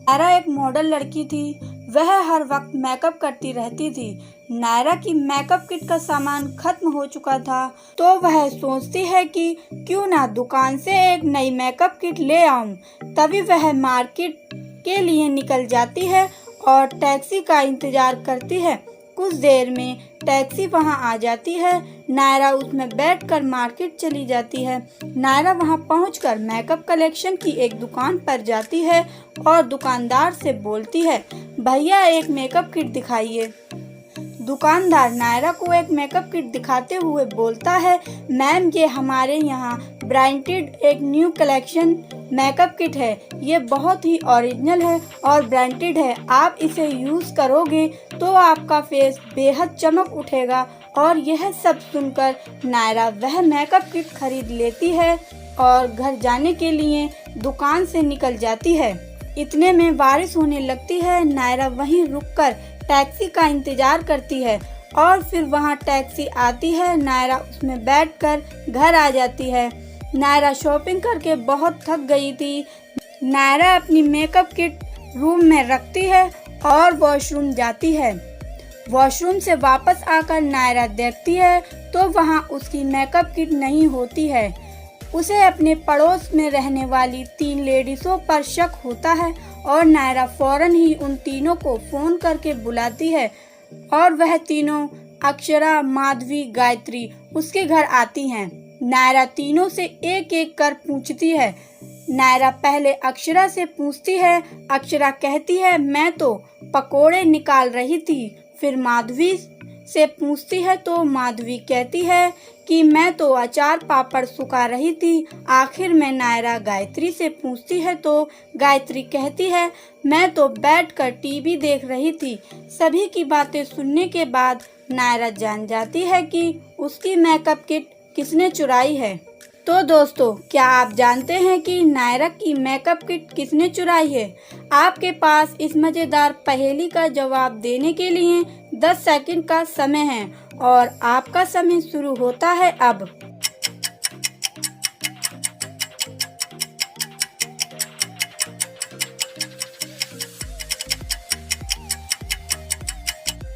नायरा एक मॉडल लड़की थी। वह हर वक्त मेकअप करती रहती थी। नायरा की मेकअप किट का सामान खत्म हो चुका था, तो वह सोचती है कि क्यों ना दुकान से एक नई मेकअप किट ले आऊं। तभी वह मार्केट के लिए निकल जाती है और टैक्सी का इंतजार करती है। कुछ देर में टैक्सी वहां आ जाती है। नायरा उसमें बैठकर मार्केट चली जाती है। नायरा वहां पहुंचकर मेकअप कलेक्शन की एक दुकान पर जाती है और दुकानदार से बोलती है, भैया एक मेकअप किट दिखाइए। दुकानदार नायरा को एक मेकअप किट दिखाते हुए बोलता है, मैम ये हमारे यहाँ ब्रांडेड एक न्यू कलेक्शन मेकअप किट है। ये बहुत ही ओरिजिनल है और ब्रांडेड है। आप इसे यूज़ करोगे तो आपका फेस बेहद चमक उठेगा। और यह सब सुनकर नायरा वह मेकअप किट खरीद लेती है और घर जाने के लिए दुकान से निकल जाती है। इतने में बारिश होने लगती है। नायरा वहीं रुककर टैक्सी का इंतजार करती है और फिर वहां टैक्सी आती है। नायरा उसमें बैठकर घर आ जाती है। नायरा शॉपिंग करके बहुत थक गई थी। नायरा अपनी मेकअप किट रूम में रखती है और वॉशरूम जाती है। वॉशरूम से वापस आकर नायरा देखती है तो वहां उसकी मेकअप किट नहीं होती है। उसे अपने पड़ोस में रहने वाली 3 लेडीज़ों पर शक होता है और नायरा फौरन ही उन तीनों को फ़ोन करके बुलाती है और वह तीनों अक्षरा, माधवी, गायत्री उसके घर आती हैं। नायरा तीनों से एक एक कर पूछती है। नायरा पहले अक्षरा से पूछती है। अक्षरा कहती है, मैं तो पकोड़े निकाल रही थी। फिर माधवी से पूछती है तो माधवी कहती है कि मैं तो अचार पापड़ सुखा रही थी। आखिर में नायरा गायत्री से पूछती है तो गायत्री कहती है, मैं तो बैठकर टीवी देख रही थी। सभी की बातें सुनने के बाद नायरा जान जाती है कि उसकी मेकअप किट किसने चुराई है। तो दोस्तों, क्या आप जानते हैं कि नायरा की मेकअप किट किसने चुराई है? आपके पास इस मज़ेदार पहेली का जवाब देने के लिए 10 सेकंड का समय है और आपका समय शुरू होता है अब।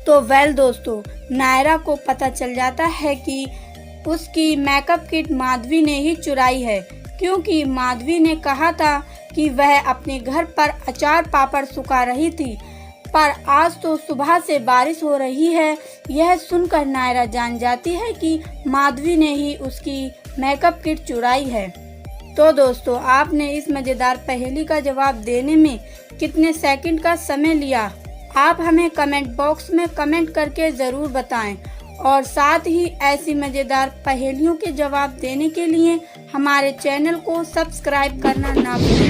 तो दोस्तों, नायरा को पता चल जाता है कि उसकी मेकअप किट माधवी ने ही चुराई है, क्योंकि माधवी ने कहा था कि वह अपने घर पर अचार पापड़ सुखा रही थी। पर आज तो सुबह से बारिश हो रही है। यह सुनकर नायरा जान जाती है कि माधवी ने ही उसकी मेकअप किट चुराई है। तो दोस्तों, आपने इस मज़ेदार पहेली का जवाब देने में कितने सेकंड का समय लिया? आप हमें कमेंट बॉक्स में कमेंट करके ज़रूर बताएं और साथ ही ऐसी मज़ेदार पहेलियों के जवाब देने के लिए हमारे चैनल को सब्सक्राइब करना ना भूलें।